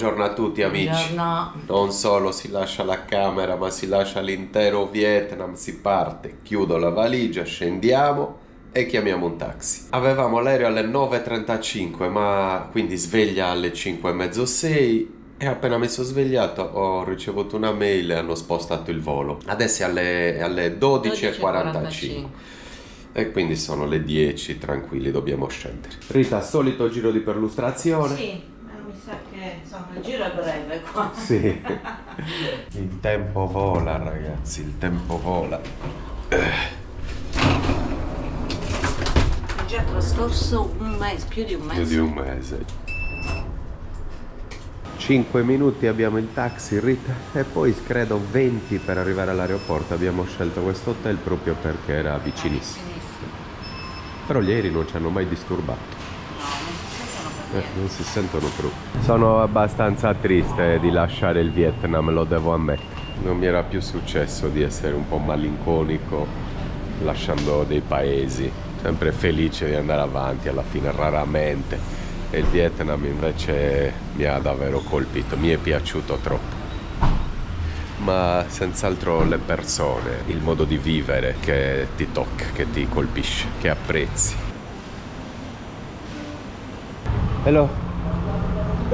buongiorno a tutti amici. Buongiorno. Non solo si lascia la camera, ma si lascia l'intero Vietnam, si parte, chiudo la valigia, scendiamo e chiamiamo un taxi. Avevamo l'aereo alle 9:35, ma quindi sveglia alle 5:30, 6 e appena mi sono svegliato ho ricevuto una mail e hanno spostato il volo. Adesso è alle 12:45. E quindi sono le 10, tranquilli, dobbiamo scendere. Rita, solito giro di perlustrazione? Sì, mi sa che insomma il giro è breve qua. Sì. Il tempo vola, ragazzi, il tempo vola. È già trascorso un mese, più di un mese. Più di un mese. 5 minuti abbiamo il taxi, Rita, e poi credo 20 per arrivare all'aeroporto. Abbiamo scelto questo hotel proprio perché era vicinissimo. Però gli aerei non ci hanno mai disturbato. No, non si sentono per niente. Non si sentono più. Sono abbastanza triste di lasciare il Vietnam, lo devo ammettere. Non mi era più successo di essere un po' malinconico lasciando dei paesi. Sempre felice di andare avanti, alla fine raramente. E il Vietnam invece mi ha davvero colpito, mi è piaciuto troppo. Ma senz'altro le persone, il modo di vivere che ti tocca, che ti colpisce, che apprezzi. Hello.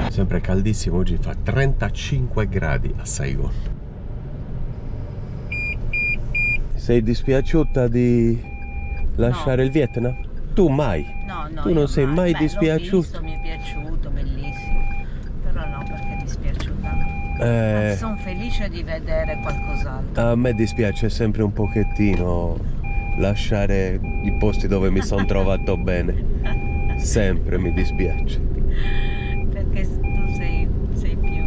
Sempre caldissimo, oggi fa 35 gradi a Saigon. Sei dispiaciuta di lasciare il Vietnam? Tu mai? No, tu non sei mai dispiaciuto? L'ho visto, mi è piaciuto, bellissimo. Però no, perché è dispiaciuta. Sono felice di vedere qualcos'altro. A me dispiace sempre un pochettino lasciare i posti dove mi sono trovato bene. Sempre mi dispiace. Perché tu sei più...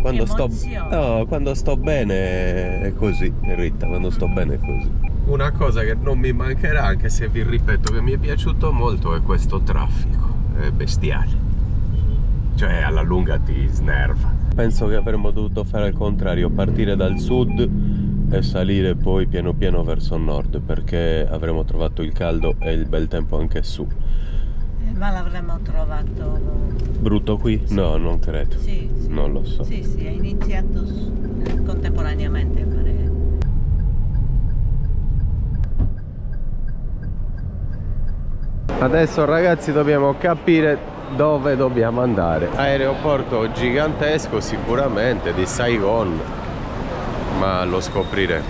Quando sto bene è così, Rita, quando sto bene è così. Una cosa che non mi mancherà, anche se vi ripeto che mi è piaciuto molto, è questo traffico. È bestiale. Cioè alla lunga ti snerva. Penso che avremmo dovuto fare il contrario, partire dal sud e salire poi piano piano verso nord, perché avremmo trovato il caldo e il bel tempo anche su. Ma l'avremmo trovato... Brutto qui? Sì. No, non credo. Sì. Non lo so. Sì, è iniziato contemporaneamente a fare... Adesso ragazzi dobbiamo capire dove dobbiamo andare. Aeroporto gigantesco sicuramente di Saigon, ma lo scopriremo.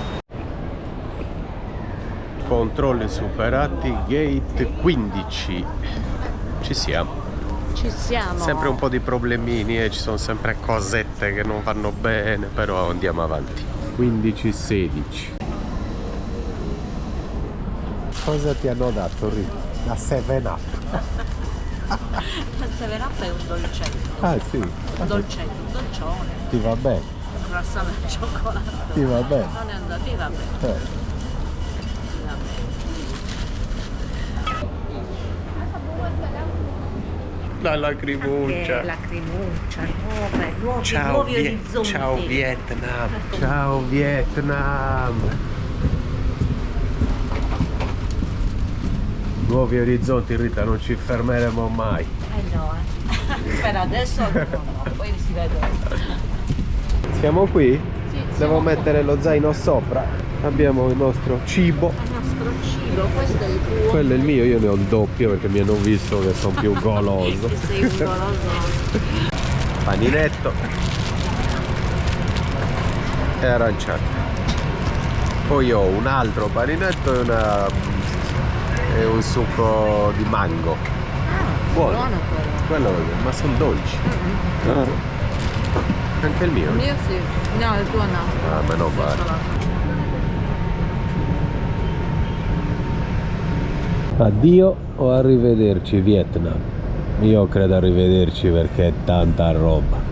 Controlli superati, gate 15. Ci siamo. Ci siamo. Sempre un po' di problemini e ci sono sempre cosette che non vanno bene, però andiamo avanti. 15-16. Cosa ti hanno dato, Rita? La 7-Up. La 7-Up è un dolcetto. Ah sì? Un dolcetto, un dolcione. Ti va bene? Un croissant al cioccolato. Ti va bene? Non è andato, ti va bene. Ti va bene. La lacrimuccia. Lacrimuccia, nuovi Ciao, orizzonti. Ciao Vietnam. Ciao Vietnam. Nuovi orizzonti, Rita, non ci fermeremo mai. No, per adesso no, poi si vede. Siamo qui? Sì, Devo mettere lo zaino sopra. Abbiamo il nostro cibo. Il nostro cibo, questo è il tuo. Quello è il mio, io ne ho il doppio perché mi hanno visto che sono più goloso. Che sei un goloso. Paninetto e aranciata. Poi ho un altro paninetto e un succo di mango. Buono quello, ma sono dolci. Anche il mio? Il mio sì, no, il tuo no. Ah, meno male. Addio o arrivederci Vietnam? Io credo arrivederci perché è tanta roba.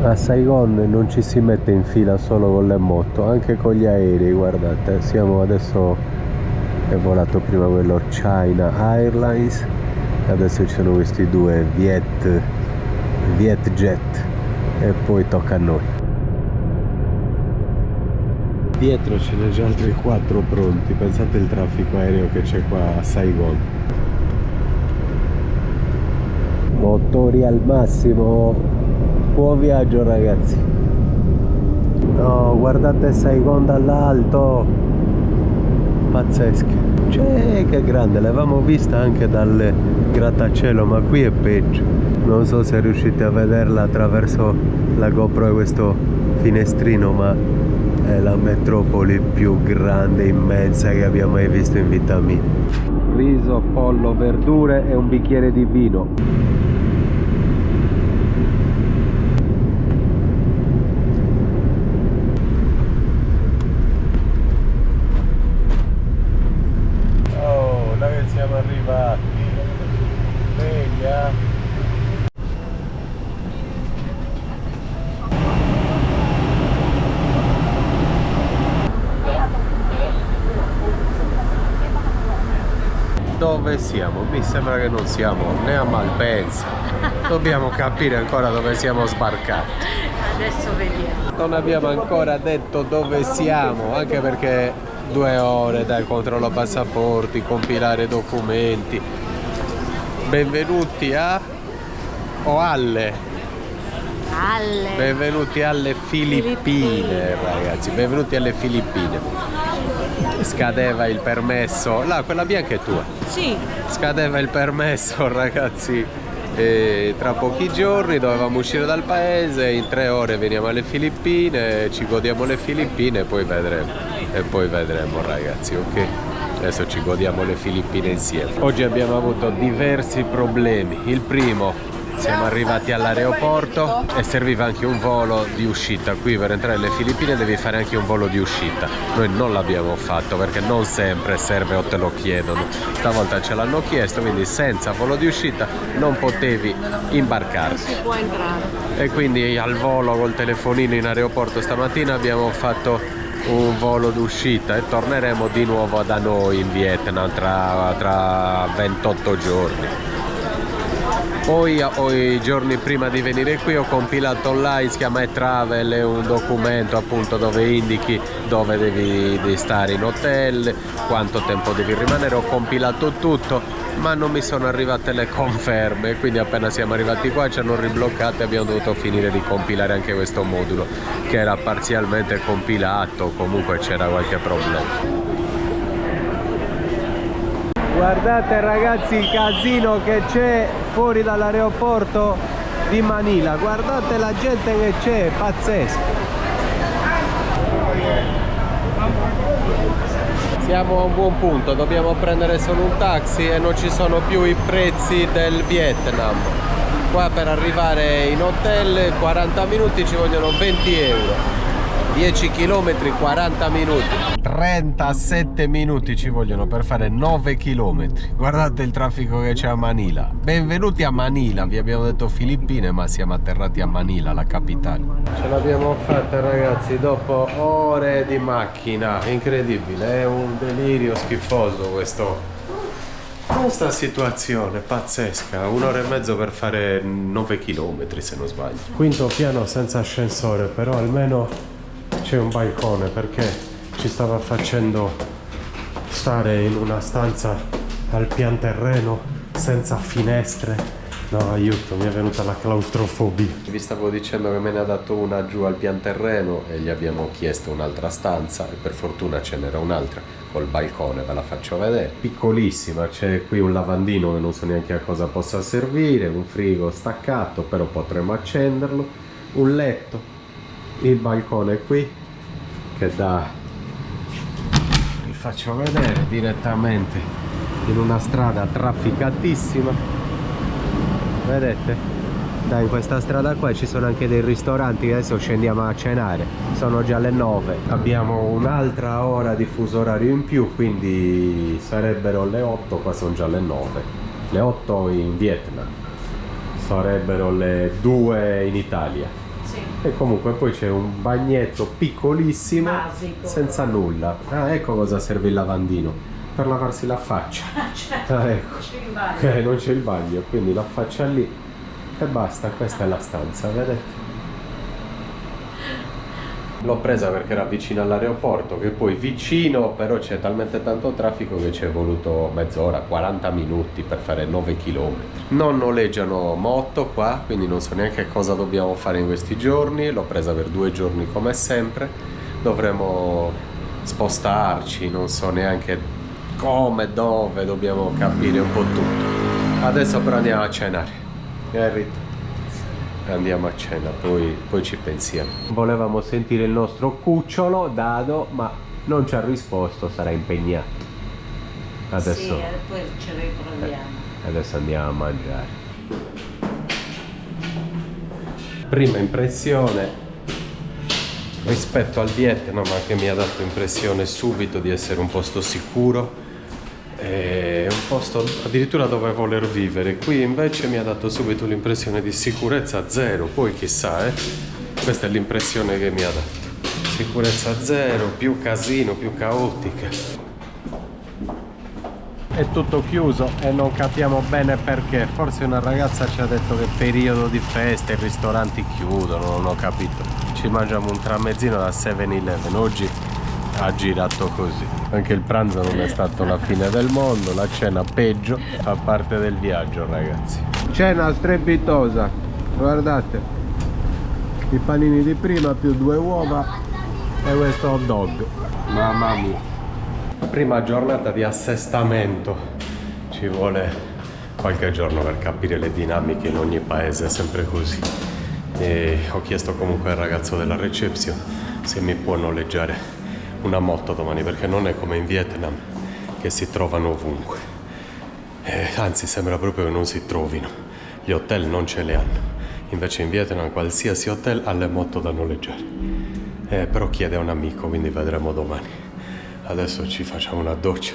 A Saigon non ci si mette in fila solo con le moto, anche con gli aerei, guardate, adesso è volato prima quello China Airlines e adesso ci sono questi due Vietjet e poi tocca a noi. Dietro ce n'è già altri 4 pronti, pensate il traffico aereo che c'è qua a Saigon. Motori al massimo, buon viaggio ragazzi. No, guardate Saigon dall'alto, pazzesche. Che grande, l'avevamo vista anche dal grattacielo, ma qui è peggio. Non so se riuscite a vederla attraverso la GoPro e questo finestrino, ma è la metropoli più grande, immensa che abbia mai visto in vita mia. Riso, pollo, verdure e un bicchiere di vino. Oh, là che siamo arrivati. Sveglia. Dove siamo? Mi sembra che non siamo né a Malpensa. Dobbiamo capire ancora dove siamo sbarcati. Adesso vediamo. Non abbiamo ancora detto dove siamo, anche perché 2 ore dal controllo passaporti, compilare documenti. Benvenuti a o alle? Benvenuti alle Filippine, ragazzi. Benvenuti alle Filippine. Scadeva il permesso, là quella bianca è tua. Sì. Scadeva il permesso ragazzi, tra pochi giorni dovevamo uscire dal paese, in 3 ore veniamo alle Filippine, ci godiamo le Filippine e poi vedremo ragazzi, ok? Adesso ci godiamo le Filippine insieme. Oggi abbiamo avuto diversi problemi. Il primo, siamo arrivati all'aeroporto e serviva anche un volo di uscita. Qui per entrare nelle Filippine devi fare anche un volo di uscita. Noi non l'abbiamo fatto perché non sempre serve o te lo chiedono. Stavolta ce l'hanno chiesto, quindi senza volo di uscita non potevi imbarcarti. Si può entrare. E quindi al volo col telefonino in aeroporto stamattina abbiamo fatto un volo d'uscita e torneremo di nuovo da noi in Vietnam tra 28 giorni. Poi i giorni prima di venire qui ho compilato online, si chiama eTravel, è un documento appunto dove indichi dove devi stare in hotel, quanto tempo devi rimanere. Ho compilato tutto, ma non mi sono arrivate le conferme, quindi appena siamo arrivati qua ci hanno ribloccato e abbiamo dovuto finire di compilare anche questo modulo che era parzialmente compilato, comunque c'era qualche problema. Guardate ragazzi il casino che c'è fuori dall'aeroporto di Manila, guardate la gente che c'è, pazzesco. Siamo a un buon punto, dobbiamo prendere solo un taxi e non ci sono più i prezzi del Vietnam. Qua per arrivare in hotel 40 minuti ci vogliono 20 euro. 10 km 40 minuti, 37 minuti ci vogliono per fare 9 km. Guardate il traffico che c'è a Manila. Benvenuti a Manila, vi abbiamo detto Filippine ma siamo atterrati a Manila, la capitale. Ce l'abbiamo fatta ragazzi dopo ore di macchina, incredibile, è un delirio schifoso questa situazione pazzesca. 1 ora e mezzo per fare 9 km se non sbaglio. Quinto piano senza ascensore, però almeno c'è un balcone perché ci stava facendo stare in una stanza al pian terreno senza finestre. No, aiuto, mi è venuta la claustrofobia. Vi stavo dicendo che me ne ha dato una giù al pian terreno e gli abbiamo chiesto un'altra stanza e per fortuna ce n'era un'altra col balcone, ve la faccio vedere. Piccolissima, c'è qui un lavandino che non so neanche a cosa possa servire, un frigo staccato, però potremmo accenderlo, un letto. Il balcone qui che vi faccio vedere direttamente in una strada trafficatissima, vedete? In questa strada qua ci sono anche dei ristoranti, adesso scendiamo a cenare, sono già le 9, abbiamo un'altra ora di fuso orario in più, quindi sarebbero le 8, qua sono già le 9, le 8 in Vietnam, sarebbero le 2 in Italia. E comunque poi c'è un bagnetto piccolissimo, basico, senza nulla. Ah, ecco cosa serve il lavandino, per lavarsi la faccia. Ah, ecco, non c'è il bagno, quindi la faccia lì e basta. Questa è la stanza, vedete? l'ho presa perché era vicino all'aeroporto, che poi vicino però c'è talmente tanto traffico che ci è voluto mezz'ora, 40 minuti per fare 9 km. Non noleggiano moto qua, quindi non so neanche cosa dobbiamo fare in questi giorni. L'ho presa per 2 giorni come sempre, dovremo spostarci, non so neanche come, dove, dobbiamo capire un po' tutto. Adesso però andiamo a cenare, Rita? Andiamo a cena, poi ci pensiamo. Volevamo sentire il nostro cucciolo Dado, ma non ci ha risposto, sarà impegnato. Adesso, sì, poi ci riproviamo. Adesso andiamo a mangiare. Prima impressione rispetto al Vietnam, che mi ha dato impressione subito di essere un posto sicuro. È un posto addirittura dove voler vivere. Qui invece mi ha dato subito l'impressione di sicurezza zero. Poi chissà, questa è l'impressione che mi ha dato. Sicurezza zero, più casino, più caotica. È tutto chiuso e non capiamo bene perché. Forse una ragazza ci ha detto che è periodo di feste, i ristoranti chiudono, non ho capito. Ci mangiamo un tramezzino da 7-Eleven. Oggi ha girato così. Anche il pranzo non è stato la fine del mondo, la cena peggio, fa parte del viaggio, ragazzi. Cena strepitosa, guardate, i panini di prima più 2 uova e questo hot dog. Mamma mia. Prima giornata di assestamento, ci vuole qualche giorno per capire le dinamiche in ogni paese, è sempre così. E ho chiesto comunque al ragazzo della reception se mi può noleggiare una moto domani, perché non è come in Vietnam che si trovano ovunque, anzi sembra proprio che non si trovino, gli hotel non ce le hanno, invece in Vietnam qualsiasi hotel ha le moto da noleggiare. Però chiede a un amico, quindi vedremo domani. Adesso ci facciamo una doccia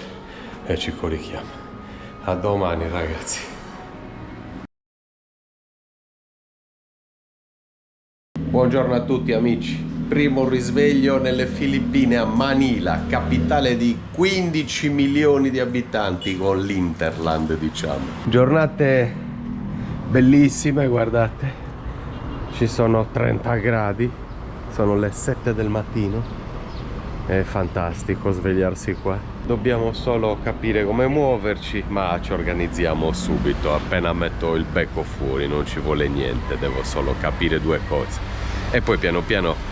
e ci corichiamo. A domani, ragazzi. Buongiorno a tutti amici. Primo risveglio nelle Filippine, a Manila, capitale di 15 milioni di abitanti, con l'Interland, diciamo. Giornate bellissime, guardate, ci sono 30 gradi, sono le 7 del mattino, è fantastico svegliarsi qua. Dobbiamo solo capire come muoverci, ma ci organizziamo subito, appena metto il becco fuori, non ci vuole niente, devo solo capire 2 cose. E poi piano piano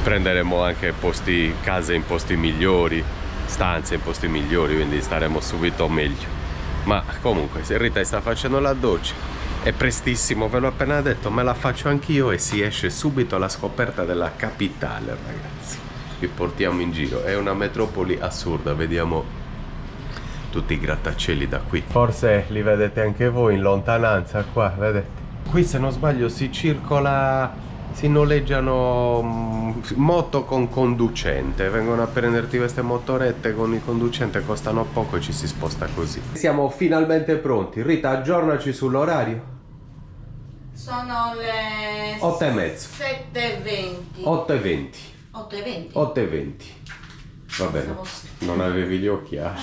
prenderemo anche posti, case in posti migliori, stanze in posti migliori, quindi staremo subito meglio. Ma comunque, se Rita sta facendo la doccia, è prestissimo, ve l'ho appena detto, me la faccio anch'io e si esce subito alla scoperta della capitale, ragazzi. Vi portiamo in giro, è una metropoli assurda, vediamo tutti i grattacieli da qui. Forse li vedete anche voi in lontananza qua, vedete? Qui se non sbaglio si circola, si noleggiano moto con conducente, vengono a prenderti queste motorette con il conducente, costano poco e ci si sposta così. Siamo finalmente pronti. Rita, aggiornaci sull'orario. Sono le 8:30. 7:20. 8:20. 8:20. 8:20. Va bene, non avevi gli occhiali.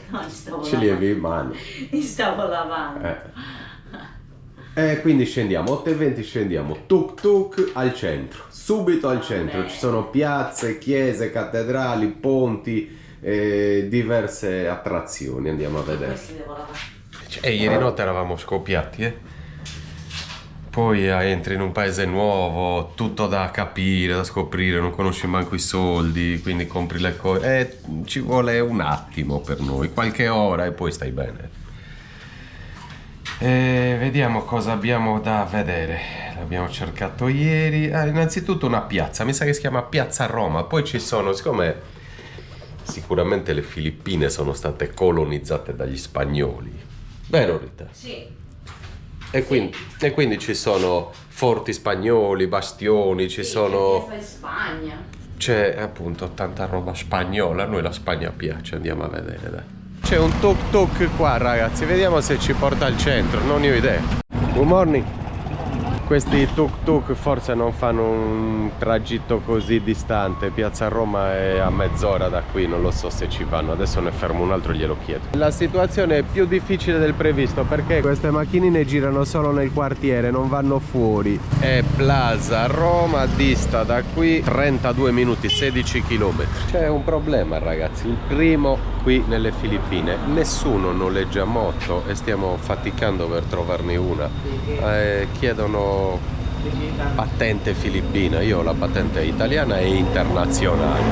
No, stavo Ce li avevi in mano. Mi stavo lavando. E quindi scendiamo, 8:20 scendiamo, tuk tuk al centro, subito al centro. Ci sono piazze, chiese, cattedrali, ponti, diverse attrazioni, andiamo a vedere. Ieri notte eravamo scoppiati, Poi entri in un paese nuovo, tutto da capire, da scoprire, non conosci manco i soldi, quindi compri le cose, ci vuole un attimo per noi, qualche ora e poi stai bene. Vediamo cosa abbiamo da vedere. L'abbiamo cercato ieri. Innanzitutto una piazza, mi sa che si chiama Piazza Roma. Poi ci sono, siccome sicuramente le Filippine sono state colonizzate dagli spagnoli, vero Rita? Sì. E quindi ci sono forti spagnoli, bastioni, ci sono... in Spagna. C'è appunto tanta roba spagnola, a noi la Spagna piace, andiamo a vedere, dai. C'è un tuk tuk qua, ragazzi, vediamo se ci porta al centro, non ne ho idea. Good morning. Questi tuk tuk forse non fanno un tragitto così distante. Piazza Roma è a mezz'ora da qui, non lo so se ci vanno. Adesso ne fermo un altro e glielo chiedo. La situazione è più difficile del previsto perché queste macchinine girano solo nel quartiere, non vanno fuori. E Plaza Roma dista da qui 32 minuti, 16 km. C'è un problema, ragazzi. Il primo qui nelle Filippine: nessuno noleggia moto e stiamo faticando per trovarne una. Chiedono patente filippina. Io ho la patente italiana e internazionale.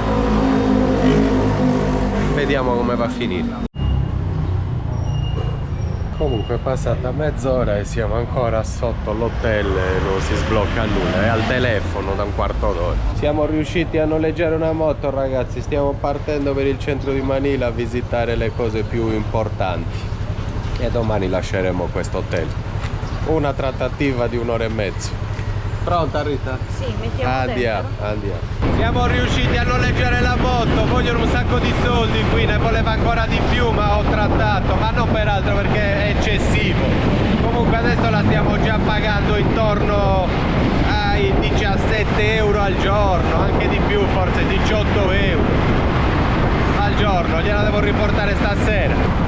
Vediamo come va a finire. Comunque è passata mezz'ora e siamo ancora sotto l'hotel e non si sblocca nulla. È al telefono da un quarto d'ora. Siamo riusciti a noleggiare una moto, ragazzi. Stiamo partendo per il centro di Manila a visitare le cose più importanti e domani lasceremo questo hotel. Una trattativa di un'ora e mezzo. Pronta, Rita? Sì, mettiamo Andiamo. Siamo riusciti a noleggiare la moto. Vogliono un sacco di soldi qui, ne voleva ancora di più, ma ho trattato, ma non per altro perché è eccessivo. Comunque adesso la stiamo già pagando intorno ai 17 euro al giorno, anche di più, forse 18 euro al giorno. Gliela devo riportare stasera.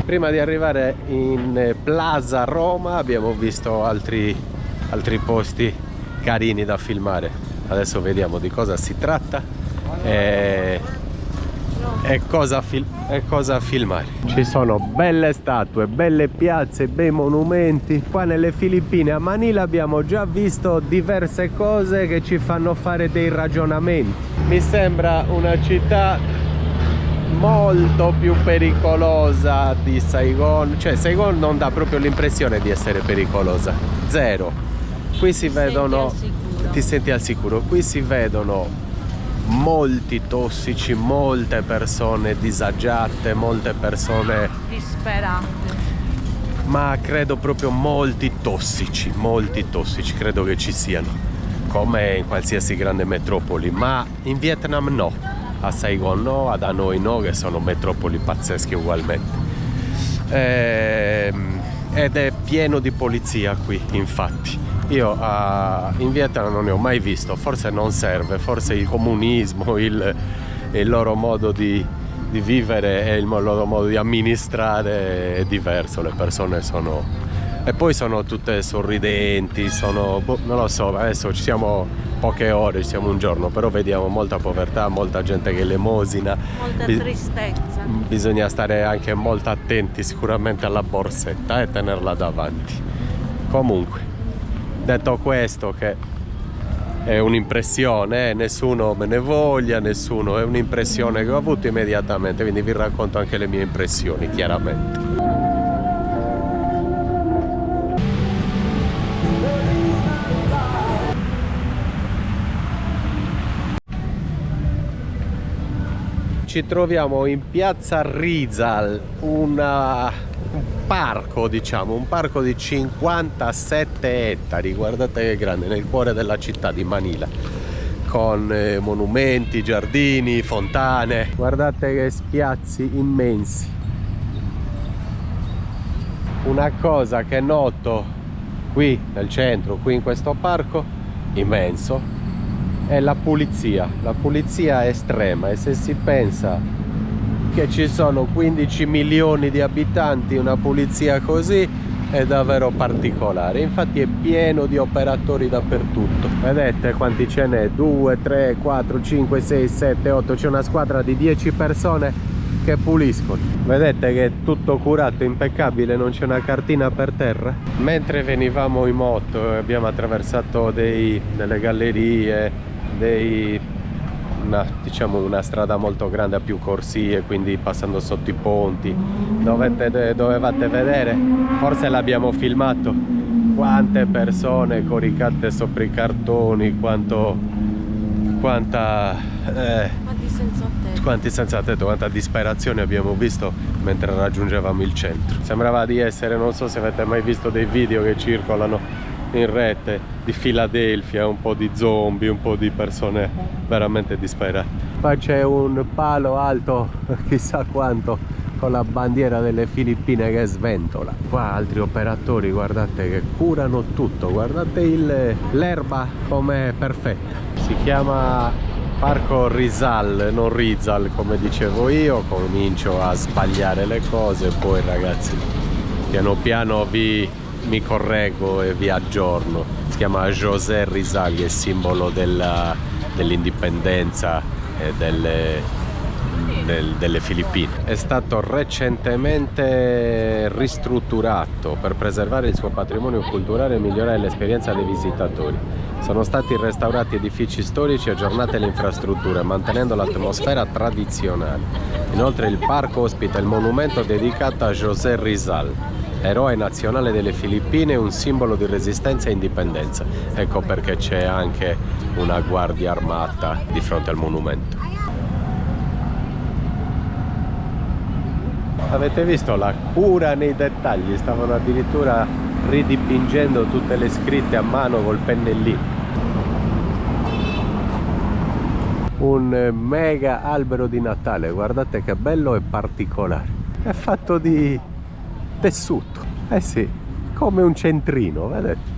Prima di arrivare in Plaza Roma abbiamo visto altri posti carini da filmare. Adesso vediamo di cosa si tratta e cosa filmare. Ci sono belle statue, belle piazze, bei monumenti. Qua nelle Filippine, a Manila, abbiamo già visto diverse cose che ci fanno fare dei ragionamenti. Mi sembra una città molto più pericolosa di Saigon. Cioè Saigon non dà proprio l'impressione di essere pericolosa, zero. Qui si vedono, ti senti al sicuro. Qui si vedono molti tossici, molte persone disagiate, molte persone disperate, ma credo proprio molti tossici, credo che ci siano, come in qualsiasi grande metropoli. Ma in Vietnam no, a Saigon no, ad Hanoi no, che sono metropoli pazzesche ugualmente. Ed è pieno di polizia qui, infatti. Io in Vietnam non ne ho mai visto, forse non serve, forse il comunismo, il loro modo di vivere e il loro modo di amministrare è diverso. Le persone sono... e poi sono tutte sorridenti, sono... non lo so, adesso ci siamo poche ore, ci siamo un giorno, però vediamo molta povertà, molta gente che elemosina. molta tristezza. Bisogna stare anche molto attenti sicuramente alla borsetta e tenerla davanti. Comunque, detto questo, che è un'impressione, nessuno me ne voglia, nessuno, è un'impressione che ho avuto immediatamente, quindi vi racconto anche le mie impressioni, chiaramente. Ci troviamo in piazza Rizal, un parco, diciamo, un parco di 57 ettari, guardate che grande, nel cuore della città di Manila, con monumenti, giardini, fontane, guardate che spiazzi immensi. Una cosa che noto qui nel centro, qui in questo parco immenso, è la pulizia estrema. E se si pensa che ci sono 15 milioni di abitanti, una pulizia così è davvero particolare. Infatti è pieno di operatori dappertutto. Vedete quanti ce n'è? 2, 3, 4, 5, 6, 7, 8. C'è una squadra di 10 persone che puliscono. Vedete che è tutto curato, impeccabile, non c'è una cartina per terra. Mentre venivamo in moto abbiamo attraversato delle gallerie, diciamo una strada molto grande a più corsie, quindi passando sotto i ponti. Dovevate vedere, forse l'abbiamo filmato, quante persone coricate sopra i cartoni, quanti senza tetto, quanta disperazione abbiamo visto mentre raggiungevamo il centro. Sembrava di essere, non so se avete mai visto dei video che circolano in rete di Filadelfia, un po' di zombie, un po' di persone veramente disperate. Qua c'è un palo alto chissà quanto con la bandiera delle Filippine che sventola. Qua altri operatori, guardate, che curano tutto, guardate l'erba com'è perfetta. Si chiama Parco Rizal, non Rizal come dicevo io. Comincio a sbagliare le cose, poi ragazzi piano piano mi correggo e vi aggiorno. Si chiama José Rizal, che è simbolo dell'indipendenza e delle Filippine. È stato recentemente ristrutturato per preservare il suo patrimonio culturale e migliorare l'esperienza dei visitatori. Sono stati restaurati edifici storici e aggiornate le infrastrutture, mantenendo l'atmosfera tradizionale. Inoltre il parco ospita il monumento dedicato a José Rizal, eroe nazionale delle Filippine e un simbolo di resistenza e indipendenza. Ecco perché c'è anche una guardia armata di fronte al monumento. Avete visto la cura nei dettagli? Stavano addirittura ridipingendo tutte le scritte a mano col pennellino. Un mega albero di Natale, guardate che bello e particolare. È fatto di tessuto, eh sì, come un centrino, vedete?